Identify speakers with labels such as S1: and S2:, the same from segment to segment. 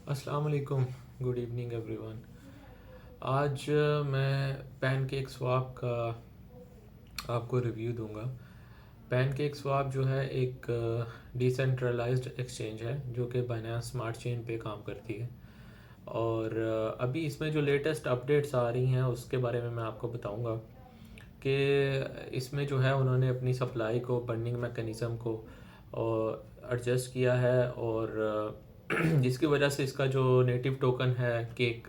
S1: अस्सलाम वालेकुम। Good evening everyone. आज मैं पैनकेक स्वैप का आपको रिव्यू दूंगा। पैनकेक स्वैप जो है एक डिसेंट्रलाइज्ड एक्सचेंज है जो कि बाइनेंस स्मार्ट चेन पे काम करती है। और अभी इसमें जो लेटेस्ट अपडेट्स आ रही हैं उसके बारे में मैं आपको बताऊंगा कि इसमें जो है उन्होंने अपनी सप्लाई को बर्निंग मैकेनिज़्म को एडजस्ट किया है। और जिसकी वजह से इसका जो नेटिव टोकन है केक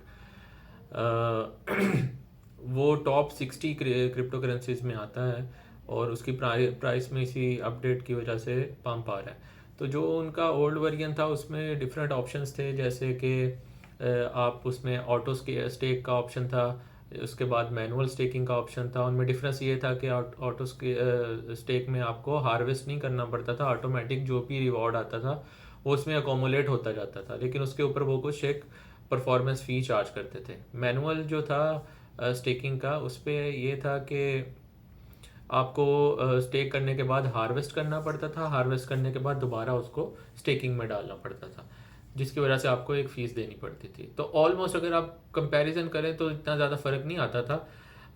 S1: वो टॉप 60 क्रिप्टो करेंसीज में आता है। और उसकी प्राइस में इसी अपडेट की वजह से पंप आ रहा है। तो जो उनका ओल्ड वर्जन था उसमें डिफरेंट ऑप्शंस थे, जैसे कि आप उसमें ऑटो स्टेक का ऑप्शन था, उसके बाद मैनुअल स्टेकिंग का ऑप्शन था। उनमें डिफरेंस ये था कि ऑटो स्टेक में आपको हार्वेस्ट नहीं करना पड़ता था, ऑटोमेटिक जो भी रिवॉर्ड आता था वो उसमें अकोमोलेट होता जाता था, लेकिन उसके ऊपर वो कुछ एक परफॉर्मेंस फ़ी चार्ज करते थे। मैनुअल जो था स्टेकिंग का, उस पर ये था कि आपको स्टेक करने के बाद हार्वेस्ट करना पड़ता था, हार्वेस्ट करने के बाद दोबारा उसको स्टेकिंग में डालना पड़ता था, जिसकी वजह से आपको एक फ़ीस देनी पड़ती थी। तो ऑलमोस्ट अगर आप कंपैरिजन करें तो इतना ज़्यादा फ़र्क नहीं आता था।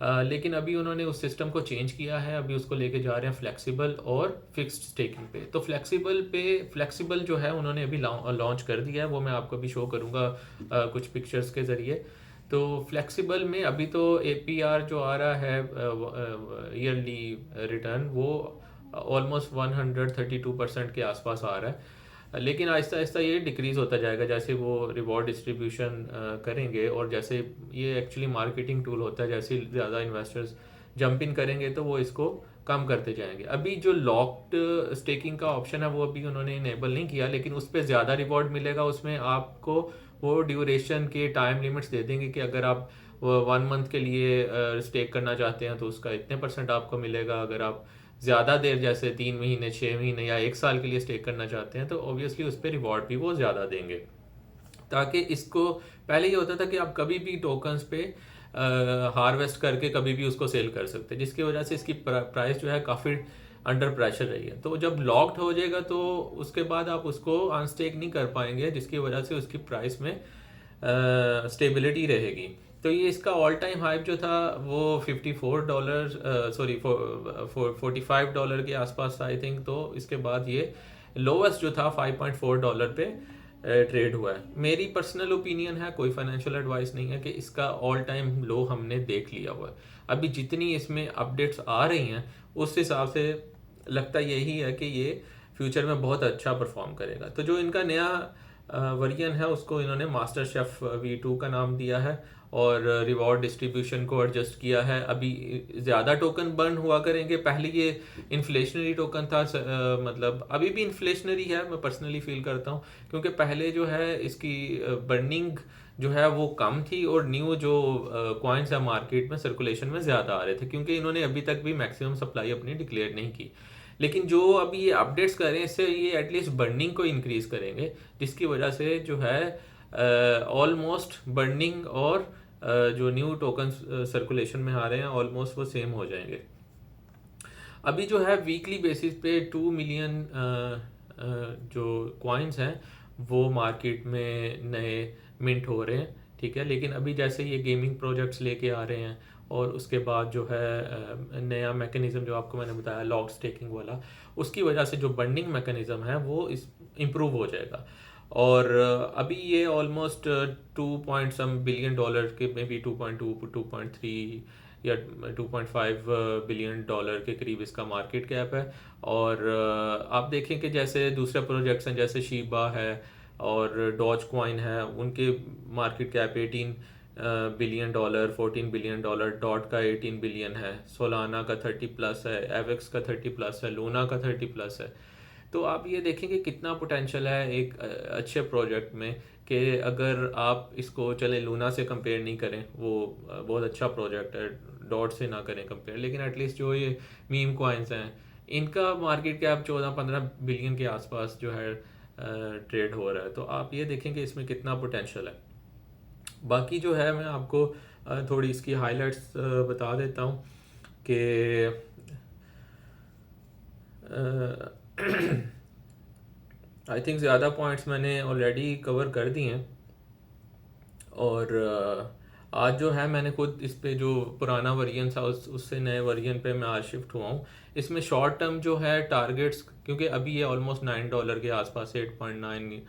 S1: लेकिन अभी उन्होंने उस सिस्टम को चेंज किया है, अभी उसको लेके जा रहे हैं फ्लेक्सिबल और फिक्स्ड स्टेकिंग पे। तो फ्लेक्सिबल जो है उन्होंने अभी लॉन्च कर दिया है, वो मैं आपको अभी शो करूँगा कुछ पिक्चर्स के ज़रिए। तो फ्लेक्सिबल में अभी तो एपीआर जो आ रहा है ईयरली रिटर्न, वो ऑलमोस्ट 132% के आसपास आ रहा है। लेकिन आहिस्ता आहिस्ता ये डिक्रीज़ होता जाएगा जैसे वो रिवॉर्ड डिस्ट्रीब्यूशन करेंगे। और जैसे ये एक्चुअली मार्केटिंग टूल होता है, जैसे ज़्यादा इन्वेस्टर्स जंप इन करेंगे तो वो इसको कम करते जाएंगे। अभी जो लॉक्ड स्टेकिंग का ऑप्शन है वो अभी उन्होंने इनेबल नहीं किया, लेकिन उस पर ज़्यादा रिवॉर्ड मिलेगा। उसमें आपको वो ड्यूरेशन के टाइम लिमिट्स दे देंगे कि अगर आप 1 मंथ के लिए स्टेक करना चाहते हैं तो उसका इतने परसेंट आपको मिलेगा। अगर आप ज़्यादा देर जैसे 3 महीने, 6 महीने या 1 साल के लिए स्टेक करना चाहते हैं तो ऑब्वियसली उस पर रिवॉर्ड भी वो ज़्यादा देंगे। ताकि इसको, पहले ये होता था कि आप कभी भी टोकन्स पे हार्वेस्ट करके कभी भी उसको सेल कर सकते हैं, जिसकी वजह से इसकी प्राइस जो है काफ़ी अंडर प्रेशर रही है। तो जब लॉक्ड हो जाएगा तो उसके बाद आप उसको अनस्टेक नहीं कर पाएंगे, जिसकी वजह से उसकी प्राइस में स्टेबिलिटी रहेगी। तो ये इसका ऑल टाइम हाइप जो था वो $54, सॉरी $45 के आसपास था आई थिंक। तो इसके बाद ये लोवेस्ट जो था $5.4 पे ट्रेड हुआ है। मेरी पर्सनल ओपिनियन है, कोई फाइनेंशियल एडवाइस नहीं है, कि इसका ऑल टाइम लो हमने देख लिया हुआ है। अभी जितनी इसमें अपडेट्स आ रही हैं उस हिसाब से लगता यही है कि ये फ्यूचर में बहुत अच्छा परफॉर्म करेगा। तो जो इनका नया वर्जन है उसको इन्होंने मास्टर शेफ V2 का नाम दिया है और रिवॉर्ड डिस्ट्रीब्यूशन को एडजस्ट किया है। अभी ज़्यादा टोकन बर्न हुआ करेंगे। पहले ये इन्फ्लेशनरी टोकन था, मतलब अभी भी इन्फ्लेशनरी है, मैं पर्सनली फील करता हूँ, क्योंकि पहले जो है इसकी बर्निंग जो है वो कम थी और न्यू जो कॉइन्स है मार्केट में सर्कुलेशन में ज़्यादा आ रहे थे, क्योंकि इन्होंने अभी तक भी मैक्सिमम सप्लाई अपनी डिक्लेयर नहीं की। लेकिन जो अभी ये अपडेट्स कर रहे हैं इससे ये एटलीस्ट बर्निंग को इंक्रीज करेंगे, जिसकी वजह से जो है ऑलमोस्ट बर्निंग और जो न्यू टोकन सर्कुलेशन में आ रहे हैं ऑलमोस्ट वो सेम हो जाएंगे। अभी जो है वीकली बेसिस पे 2 मिलियन जो कॉइन्स हैं वो मार्केट में नए मिंट हो रहे हैं, ठीक है। लेकिन अभी जैसे ये गेमिंग प्रोजेक्ट्स लेके आ रहे हैं और उसके बाद जो है नया मैकेनिज़्म जो आपको मैंने बताया लॉक स्टेकिंग वाला, उसकी वजह से जो बंडिंग मैकेनिज़्म है वो इस इम्प्रूव हो जाएगा। और अभी ये almost 2 point some billion dollar के, मे बी 2.2 2.3 या 2.5 बिलियन डॉलर के करीब इसका मार्केट कैप है। और आप देखें कि जैसे दूसरे प्रोजेक्ट्स हैं जैसे शीबा है और डॉज कॉइन है, उनके market cap 18 billion dollar, 14 billion dollar, dot का 18 बिलियन है, सोलाना का 30+ है, एवेक्स का 30+ है, लूना का 30+ है। तो आप ये देखेंगे कितना पोटेंशियल है एक अच्छे प्रोजेक्ट में, कि अगर आप इसको चले लूना से कंपेयर नहीं करें, वो बहुत अच्छा प्रोजेक्ट है, डॉट से ना करें कंपेयर, लेकिन एटलीस्ट जो ये मीम कॉइन्स हैं इनका मार्केट कैप 14-15 बिलियन के आसपास जो है ट्रेड हो रहा है। तो आप ये देखेंगे इसमें कितना पोटेंशियल है। बाकी जो है मैं आपको थोड़ी इसकी हाइलाइट्स बता देता हूँ कि आई थिंक ज़्यादा पॉइंट्स मैंने ऑलरेडी कवर कर दिए हैं। और आज जो है मैंने खुद इस पे जो पुराना वर्जन था उससे नए वर्जन पे मैं आज शिफ्ट हुआ हूँ। इसमें शॉर्ट टर्म जो है टारगेट्स, क्योंकि अभी ये ऑलमोस्ट $9 के आसपास 8.9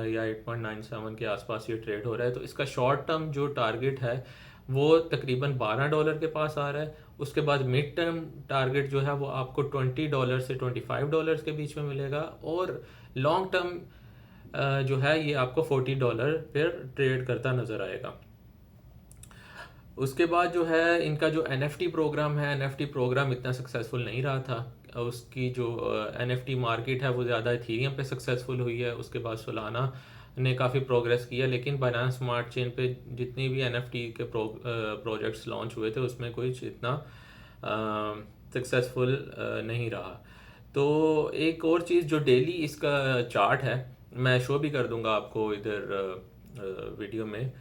S1: या 8.97 के आसपास ये ट्रेड हो रहा है। तो इसका शॉर्ट टर्म जो टारगेट है वो तकरीबन $12 के पास आ रहा है। उसके बाद मिड टर्म टारगेट जो है वो आपको $20 से $25 के बीच में मिलेगा। और लॉन्ग टर्म जो है ये आपको $40 पर ट्रेड करता नज़र आएगा। उसके बाद जो है इनका जो NFT प्रोग्राम है, NFT प्रोग्राम इतना सक्सेसफुल नहीं रहा था। उसकी जो NFT मार्केट है वो ज़्यादा इथीरियम पे सक्सेसफुल हुई है। उसके बाद सोलाना ने काफ़ी प्रोग्रेस किया, लेकिन बाइनेंस स्मार्ट चेन पे जितनी भी NFT के प्रोजेक्ट्स लॉन्च हुए थे उसमें कुछ इतना सक्सेसफुल नहीं रहा। तो एक और चीज़ जो डेली इसका चार्ट है, मैं शो भी कर दूंगा आपको इधर वीडियो में।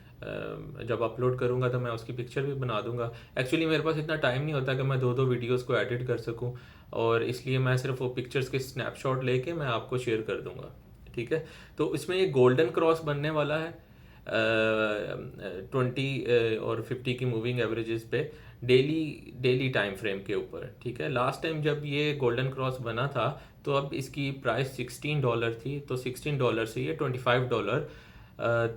S1: जब अपलोड करूंगा तो मैं उसकी पिक्चर भी बना दूंगा। एक्चुअली मेरे पास इतना टाइम नहीं होता कि मैं दो दो वीडियोस को एडिट कर सकूं, और इसलिए मैं सिर्फ वो पिक्चर्स के स्नैपशॉट लेके मैं आपको शेयर कर दूंगा। ठीक है। तो इसमें ये गोल्डन क्रॉस बनने वाला है 20 और 50 की मूविंग एवरेजेस पे डेली डेली टाइम फ्रेम के ऊपर। ठीक है। लास्ट टाइम जब ये गोल्डन क्रॉस बना था तो अब इसकी प्राइस $16 थी, तो $16 से ये $25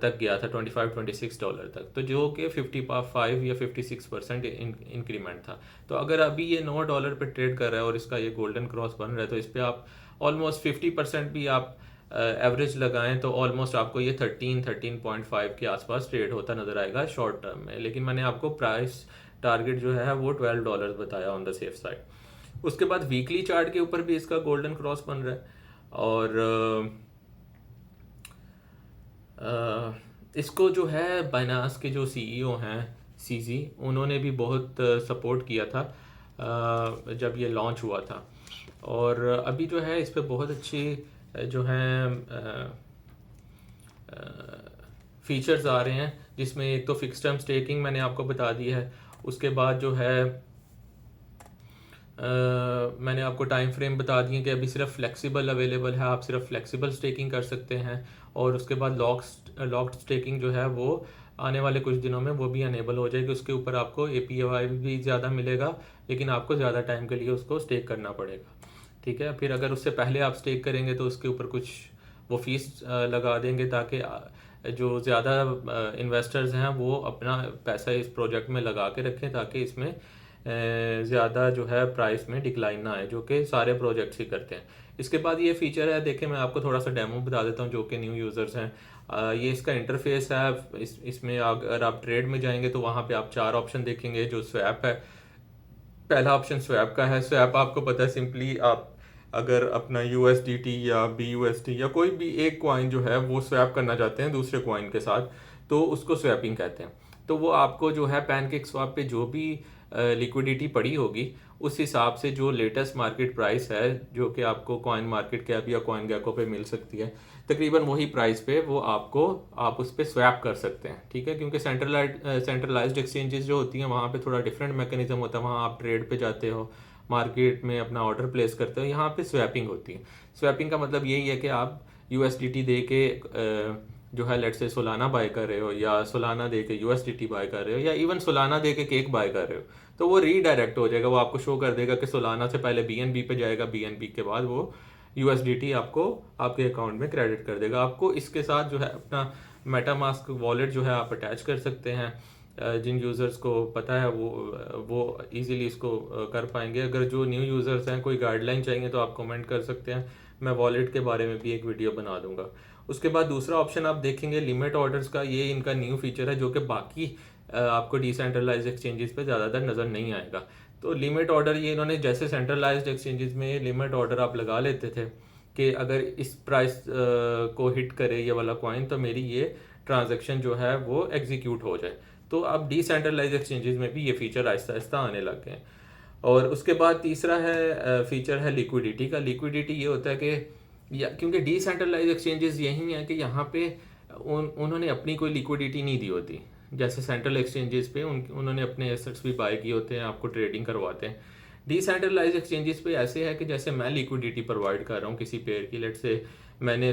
S1: तक गया था, $25-26 तक, तो जो कि 55 या 56% इंक्रीमेंट था। तो अगर अभी ये $9 पे ट्रेड कर रहा है और इसका ये गोल्डन क्रॉस बन रहा है तो इस पर आप ऑलमोस्ट 50% भी आप एवरेज लगाएं तो ऑलमोस्ट आपको ये 13-13.5 के आसपास ट्रेड होता नजर आएगा शॉर्ट टर्म में। लेकिन मैंने आपको प्राइस टारगेट जो है वो $12 बताया ऑन द सेफ साइड। उसके बाद वीकली चार्ट के ऊपर भी इसका गोल्डन क्रॉस बन रहा है। और इसको जो है बाइनांस के जो सीईओ हैं, सीजी, उन्होंने भी बहुत सपोर्ट किया था जब ये लॉन्च हुआ था। और अभी जो है इस पे बहुत अच्छी जो हैं फीचर्स आ रहे हैं, जिसमें एक तो फिक्स टर्म स्टेकिंग मैंने आपको बता दी है। उसके बाद जो है मैंने आपको टाइम फ्रेम बता दिए कि अभी सिर्फ फ्लेक्सिबल अवेलेबल है, आप सिर्फ फ्लेक्सिबल स्टेकिंग कर सकते हैं। और उसके बाद लॉक्ड स्टेकिंग जो है वो आने वाले कुछ दिनों में वो भी अनेबल हो जाएगी। उसके ऊपर आपको APY भी ज़्यादा मिलेगा, लेकिन आपको ज़्यादा टाइम के लिए उसको स्टेक करना पड़ेगा। ठीक है। फिर अगर उससे पहले आप स्टेक करेंगे तो उसके ऊपर कुछ वो फीस लगा देंगे, ताकि जो ज़्यादा इन्वेस्टर्स हैं वो अपना पैसा इस प्रोजेक्ट में लगा के रखें, ताकि इसमें ज़्यादा जो है प्राइस में डिक्लाइन ना आए, जो कि सारे प्रोजेक्ट्स ही करते हैं। इसके बाद ये फीचर है, देखिए मैं आपको थोड़ा सा डेमो बता देता हूँ जो कि न्यू यूज़र्स हैं। ये इसका इंटरफेस है। इसमें अगर आप ट्रेड में जाएंगे तो वहाँ पे आप 4 ऑप्शन देखेंगे। जो स्वैप है, पहला ऑप्शन स्वैप का है। स्वैप आपको पता है, सिंपली आप अगर अपना USDT या BUSD या कोई भी एक कॉइन जो है वो स्वैप करना चाहते हैं दूसरे कॉइन के साथ, तो उसको स्वैपिंग कहते हैं। तो वो आपको जो है पैनकेक स्वैप पे जो भी लिक्विडिटी पड़ी होगी उस हिसाब से जो लेटेस्ट मार्केट प्राइस है, जो कि आपको कॉइन मार्केट कैप या कॉइन गैको पे मिल सकती है, तकरीबन वही प्राइस पे वो आप उस पर स्वैप कर सकते हैं। ठीक है। क्योंकि सेंट्रलाइज्ड एक्सचेंजेस जो होती हैं वहाँ पे थोड़ा डिफरेंट मैकेनिज्म होता है। वहाँ आप ट्रेड पे जाते हो, मार्केट में अपना ऑर्डर प्लेस करते हो, यहाँ पे स्वैपिंग होती है। स्वैपिंग का मतलब यही है कि आप USDT दे के जो है लेट से सोलाना बाय कर रहे हो, या सोलाना दे के USDT बाय कर रहे हो, या इवन सोलाना दे के केक बाय कर रहे हो, तो वो रीडायरेक्ट हो जाएगा। वो आपको शो कर देगा कि सोलाना से पहले BNB पे जाएगा, BNB के बाद वो USDT आपको आपके अकाउंट में क्रेडिट कर देगा। आपको इसके साथ जो है अपना मेटामास्क वॉलेट जो है आप अटैच कर सकते हैं। जिन यूज़र्स को पता है वो इजीली इसको कर पाएंगे। अगर जो न्यू यूज़र्स हैं कोई गाइडलाइन चाहिए तो आप कमेंट कर सकते हैं, मैं वॉलेट के बारे में भी एक वीडियो बना दूंगा। उसके बाद दूसरा ऑप्शन आप देखेंगे लिमिट ऑर्डर्स का। ये इनका न्यू फीचर है जो कि बाकी आपको डिसेंट्रलाइज्ड एक्सचेंजेस पे ज़्यादातर नज़र नहीं आएगा। तो लिमिट ऑर्डर ये इन्होंने, जैसे सेंट्रलाइज्ड एक्सचेंजेस में लिमिट ऑर्डर आप लगा लेते थे कि अगर इस प्राइस को हिट करे ये वाला कॉइन तो मेरी ये ट्रांजैक्शन जो है वो एग्जीक्यूट हो जाए, तो अब डिसेंट्रलाइज एक्सचेंजेस में भी ये फीचर आहिस्ता आहिस्ता आने लग गए हैं। और उसके बाद तीसरा है फीचर है लिक्विडिटी का। लिक्विडिटी ये होता है कि क्योंकि डिसेंट्रलाइज एक्सचेंजेस यही है कि यहाँ पे उन्होंने अपनी कोई लिक्विडिटी नहीं दी होती। जैसे सेंट्रल एक्सचेंजेस पे उन्होंने अपने एसेट्स भी बाय किए होते हैं, आपको ट्रेडिंग करवाते हैं। डिसेंट्रलाइज एक्सचेंजेस पे ऐसे है कि जैसे मैं लिक्विडिटी प्रोवाइड कर रहा हूँ किसी पेयर की, लेट से मैंने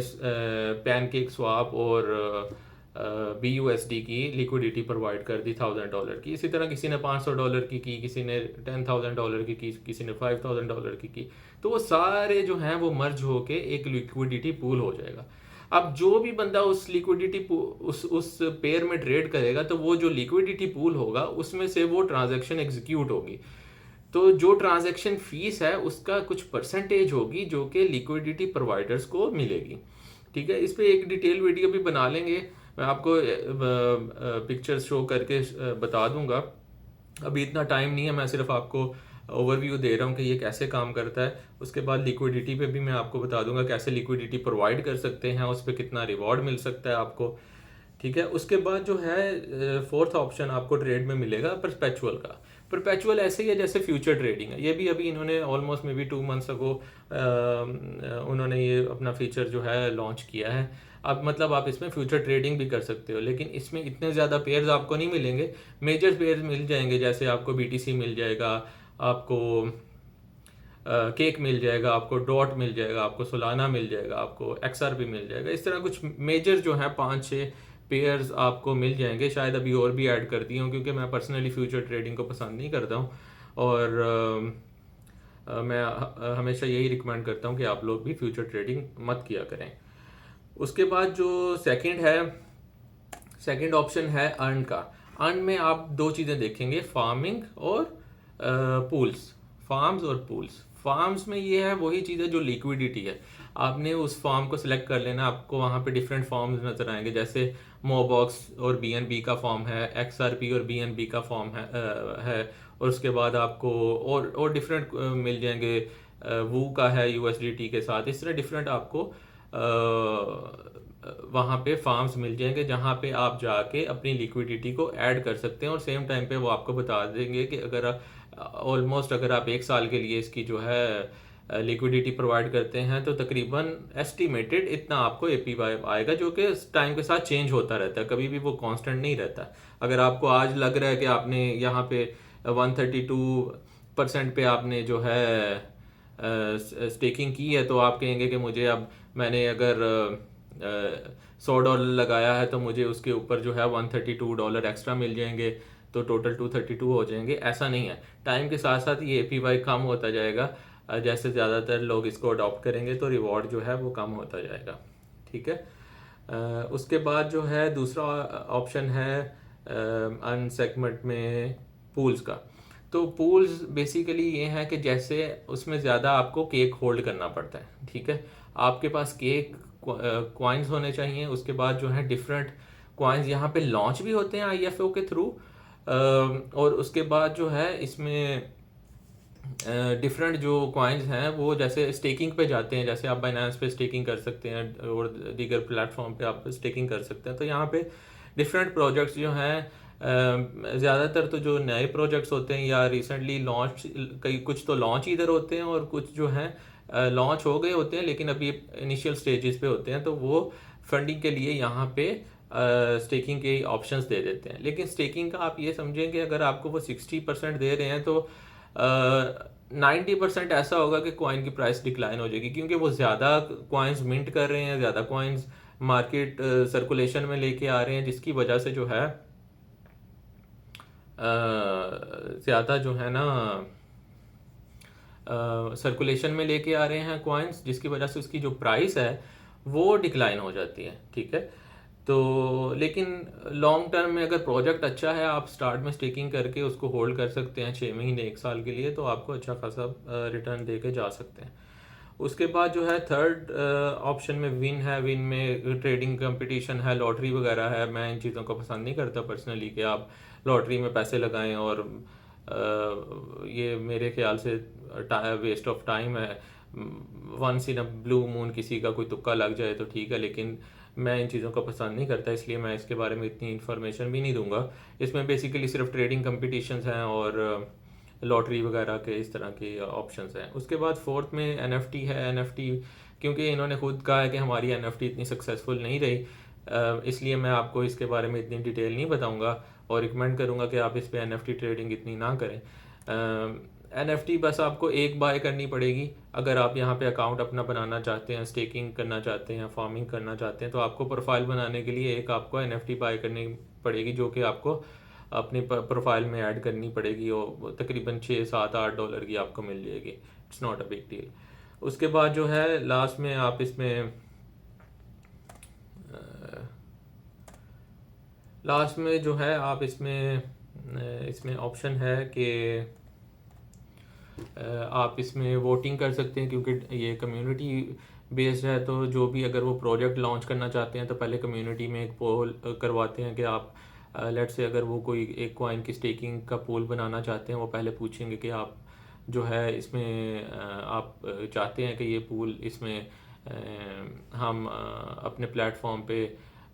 S1: पैनकेक स्वैप और BUSD की लिक्विडिटी प्रोवाइड कर दी $1000 की। इसी तरह किसी ने $500 की किसी ने $10,000 की किसी ने $5,000 की। तो वो सारे जो हैं वो मर्ज होके एक लिक्विडिटी पूल हो जाएगा। अब जो भी बंदा उस लिक्विडिटी उस पेयर में ट्रेड करेगा तो वो जो लिक्विडिटी पूल होगा उसमें से वो ट्रांजैक्शन एग्जीक्यूट होगी। तो जो ट्रांजैक्शन फीस है उसका कुछ परसेंटेज होगी जो कि लिक्विडिटी प्रोवाइडर्स को मिलेगी। ठीक है, इस पे एक डिटेल वीडियो भी बना लेंगे, मैं आपको पिक्चर्स शो करके बता दूंगा। अभी इतना टाइम नहीं है, मैं सिर्फ आपको ओवरव्यू दे रहा हूँ कि ये कैसे काम करता है। उसके बाद लिक्विडिटी पे भी मैं आपको बता दूंगा कैसे लिक्विडिटी प्रोवाइड कर सकते हैं, उस पर कितना रिवॉर्ड मिल सकता है आपको। ठीक है, उसके बाद जो है फोर्थ ऑप्शन आपको ट्रेड में मिलेगा परपेचुअल का। परपेचुअल ऐसे ही है जैसे फ्यूचर ट्रेडिंग है, ये भी अभी इन्होंने almost may be 2 months ago उन्होंने ये अपना फीचर जो है लॉन्च किया है। अब मतलब आप इसमें फ्यूचर ट्रेडिंग भी कर सकते हो, लेकिन इसमें इतने ज़्यादा पेयर्स आपको नहीं मिलेंगे। मेजर पेयर्स मिल जाएंगे, जैसे आपको BTC मिल जाएगा, आपको केक मिल जाएगा, आपको डॉट मिल जाएगा, आपको सोलाना मिल जाएगा, आपको XRP मिल जाएगा। इस तरह कुछ मेजर जो है 5-6 पेयर्स आपको मिल जाएंगे। शायद अभी और भी ऐड कर दिए हूँ क्योंकि मैं पर्सनली फ्यूचर ट्रेडिंग को पसंद नहीं करता हूँ, और मैं हमेशा यही रिकमेंड करता हूँ कि आप लोग भी फ्यूचर ट्रेडिंग मत किया करें। उसके बाद जो सेकंड ऑप्शन है अर्न का। अर्न में आप दो चीज़ें देखेंगे, फार्मिंग और पूल्स। फार्म्स और पूल्स। फार्म्स में ये है वही चीज़ है जो लिक्विडिटी है। आपने उस फॉर्म को सिलेक्ट कर लेना, आपको वहाँ पे डिफरेंट फॉर्म्स नज़र आएंगे, जैसे मोबॉक्स और BNB का फॉर्म है, XRP और BNB का फॉर्म है। और उसके बाद आपको और डिफरेंट मिल जाएंगे, वू का है USDT के साथ। इस तरह डिफरेंट आपको वहाँ पे फार्म्स मिल जाएंगे जहाँ पे आप जाके अपनी लिक्विडिटी को ऐड कर सकते हैं, और सेम टाइम पे वो आपको बता देंगे कि अगर ऑलमोस्ट अगर आप 1 साल के लिए इसकी जो है लिक्विडिटी प्रोवाइड करते हैं तो तकरीबन एस्टिमेटेड इतना आपको APY आएगा, जो कि टाइम के साथ चेंज होता रहता है, कभी भी वो कांस्टेंट नहीं रहता। अगर आपको आज लग रहा है कि आपने यहाँ पे 132% पे आपने जो है स्टेकिंग की है, तो आप कहेंगे कि मुझे अब मैंने अगर $100 लगाया है तो मुझे उसके ऊपर जो है $132 एक्स्ट्रा मिल जाएंगे, तो टोटल 232 हो जाएंगे। ऐसा नहीं है, टाइम के साथ साथ ये APY कम होता जाएगा। जैसे ज़्यादातर लोग इसको अडॉप्ट करेंगे तो रिवॉर्ड जो है वो कम होता जाएगा। ठीक है, उसके बाद जो है दूसरा ऑप्शन है अन सेगमेंट में पूल्स का। तो पूल्स बेसिकली ये है कि जैसे उसमें ज़्यादा आपको केक होल्ड करना पड़ता है। ठीक है, आपके पास केक कॉइन्स होने चाहिए। उसके बाद जो है डिफरेंट कॉइन्स यहाँ पे लॉन्च भी होते हैं IFO के थ्रू, और उसके बाद जो है इसमें डिफरेंट जो कॉइन्स हैं वो जैसे स्टेकिंग पे जाते हैं, जैसे आप बाइनेंस पे स्टेकिंग कर सकते हैं और दीगर प्लेटफॉर्म पे आप स्टेकिंग कर सकते हैं। तो यहाँ पे डिफरेंट प्रोजेक्ट्स जो हैं, ज़्यादातर तो जो नए प्रोजेक्ट्स होते हैं या रिसेंटली लॉन्च, कई कुछ तो लॉन्च इधर होते हैं और कुछ जो हैं लॉन्च हो गए होते हैं लेकिन अभी इनिशियल स्टेजेस पे होते हैं, तो वो फंडिंग के लिए यहाँ पे स्टेकिंग के ऑप्शंस दे देते हैं। लेकिन स्टेकिंग का आप ये समझें कि अगर आपको वो 60% दे रहे हैं तो 90% ऐसा होगा कि कॉइन की प्राइस डिक्लाइन हो जाएगी, क्योंकि वो ज़्यादा कॉइन्स मिंट कर रहे हैं, ज़्यादा कॉइन्स मार्केट सर्कुलेशन में लेके आ रहे हैं, जिसकी वजह से जो है ज़्यादा जो है ना सर्कुलेशन में लेके आ रहे हैं कॉइन्स, जिसकी वजह से उसकी जो प्राइस है वो डिक्लाइन हो जाती है। ठीक है, तो लेकिन लॉन्ग टर्म में अगर प्रोजेक्ट अच्छा है, आप स्टार्ट में स्टेकिंग करके उसको होल्ड कर सकते हैं 6 महीने 1 साल के लिए, तो आपको अच्छा खासा रिटर्न दे के जा सकते हैं। उसके बाद जो है थर्ड ऑप्शन में विन है। विन में ट्रेडिंग कंपटीशन है, लॉटरी वगैरह है। मैं इन चीज़ों को पसंद नहीं करता पर्सनली कि आप लॉटरी में पैसे लगाएं, और ये मेरे ख्याल से वेस्ट ऑफ टाइम है। Once in a blue moon किसी का कोई तुक्का लग जाए तो ठीक है, लेकिन मैं इन चीज़ों को पसंद नहीं करता, इसलिए मैं इसके बारे में इतनी इन्फॉर्मेशन भी नहीं दूंगा। इसमें बेसिकली सिर्फ ट्रेडिंग कंपटीशंस हैं और लॉटरी वगैरह के इस तरह के ऑप्शंस हैं। उसके बाद फोर्थ में NFT है। NFT क्योंकि इन्होंने खुद कहा है कि हमारी NFT इतनी सक्सेसफुल नहीं रही, इसलिए मैं आपको इसके बारे में इतनी डिटेल नहीं बताऊंगा और रिकमेंड करूंगा कि आप इस पे NFT ट्रेडिंग इतनी ना करें। NFT बस आपको एक बाय करनी पड़ेगी। अगर आप यहाँ पे अकाउंट अपना बनाना चाहते हैं, स्टेकिंग करना चाहते हैं, फार्मिंग करना चाहते हैं, तो आपको प्रोफाइल बनाने के लिए एक आपको NFT बाय करनी पड़ेगी, जो कि आपको अपनी प्रोफाइल में ऐड करनी पड़ेगी और वो तकरीबन 6 7 8 डॉलर की आपको मिल जाएगी। It's not a big deal. उसके बाद जो है लास्ट में आप इसमें लास्ट में जो है आप इसमें ऑप्शन है कि आप इसमें वोटिंग कर सकते हैं, क्योंकि ये कम्युनिटी बेस्ड है। तो जो भी अगर वो प्रोजेक्ट लॉन्च करना चाहते हैं तो पहले कम्युनिटी में एक पोल करवाते हैं कि आप लेट से अगर वो कोई एक कॉइन की स्टेकिंग का पोल बनाना चाहते हैं, वो पहले पूछेंगे कि आप जो है इसमें आप चाहते हैं कि ये पूल इसमें हम अपने प्लेटफॉर्म पे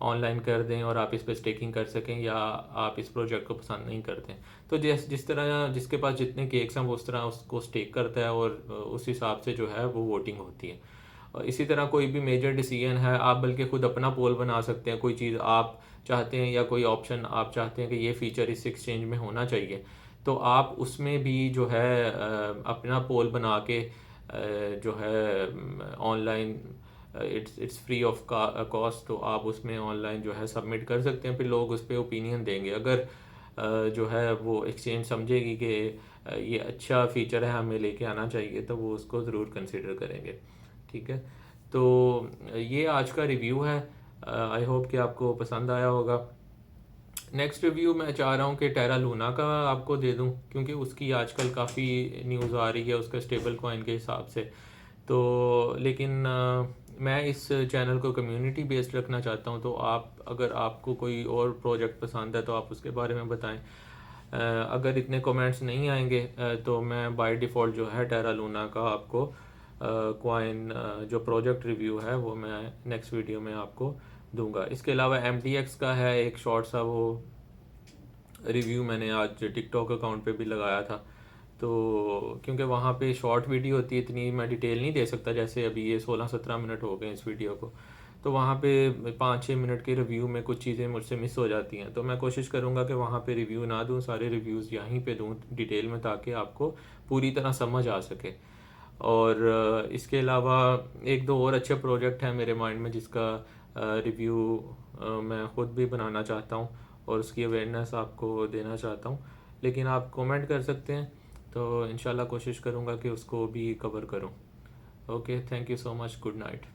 S1: ऑनलाइन कर दें और आप इस पर स्टेकिंग कर सकें, या आप इस प्रोजेक्ट को पसंद नहीं करते हैं। तो जिस तरह जिसके पास जितने केक्स हैं वो उस तरह उसको स्टेक करता है, और उस हिसाब से जो है वो वोटिंग होती है। और इसी तरह कोई भी मेजर डिसीजन है आप बल्कि खुद अपना पोल बना सकते हैं। कोई चीज़ आप चाहते हैं या कोई ऑप्शन आप चाहते हैं कि ये फीचर इस एक्सचेंज में होना चाहिए, तो आप उसमें भी जो है अपना पोल बना के जो है online it's free of cost, तो आप उसमें ऑनलाइन जो है सबमिट कर सकते हैं। फिर लोग उस पर ओपिनियन देंगे। अगर जो है वो एक्सचेंज समझेगी कि ये अच्छा फीचर है, हमें लेके आना चाहिए, तो वो उसको ज़रूर कंसिडर करेंगे। ठीक है, तो ये आज का रिव्यू है। आई होप कि आपको पसंद आया होगा। नेक्स्ट रिव्यू मैं चाह रहा हूँ कि टेरा लूना का आपको दे दूँ, क्योंकि उसकी आजकल काफ़ी न्यूज़ आ रही है उसका स्टेबल कॉइन के हिसाब से। तो लेकिन मैं इस चैनल को कम्युनिटी बेस्ड रखना चाहता हूँ। तो आप अगर आपको कोई और प्रोजेक्ट पसंद है तो आप उसके बारे में बताएं। अगर इतने कमेंट्स नहीं आएंगे तो मैं बाय डिफ़ॉल्ट जो है टेरा लूना का आपको कॉइन जो प्रोजेक्ट रिव्यू है वो मैं नेक्स्ट वीडियो में आपको दूंगा। इसके अलावा MTX का है एक शॉर्ट सा वो रिव्यू, मैंने आज टिकटॉक अकाउंट पे भी लगाया था। तो क्योंकि वहाँ पे शॉर्ट वीडियो होती है, इतनी मैं डिटेल नहीं दे सकता, जैसे अभी ये 16 17 मिनट हो गए इस वीडियो को। तो वहाँ पे 5 6 मिनट के रिव्यू में कुछ चीज़ें मुझसे मिस हो जाती हैं। तो मैं कोशिश करूँगा कि वहाँ पे रिव्यू ना दूँ, सारे रिव्यूज़ यहीं पे दूँ डिटेल में, ताकि आपको पूरी तरह समझ आ सके। और इसके अलावा एक दो और अच्छे प्रोजेक्ट हैं मेरे माइंड में, जिसका रिव्यू मैं ख़ुद भी बनाना चाहता हूँ और उसकी अवेयरनेस आपको देना चाहता हूँ। लेकिन आप कमेंट कर सकते हैं, तो इंशाल्लाह कोशिश करूँगा कि उसको भी कवर करूँ। Okay, thank you so much, good night.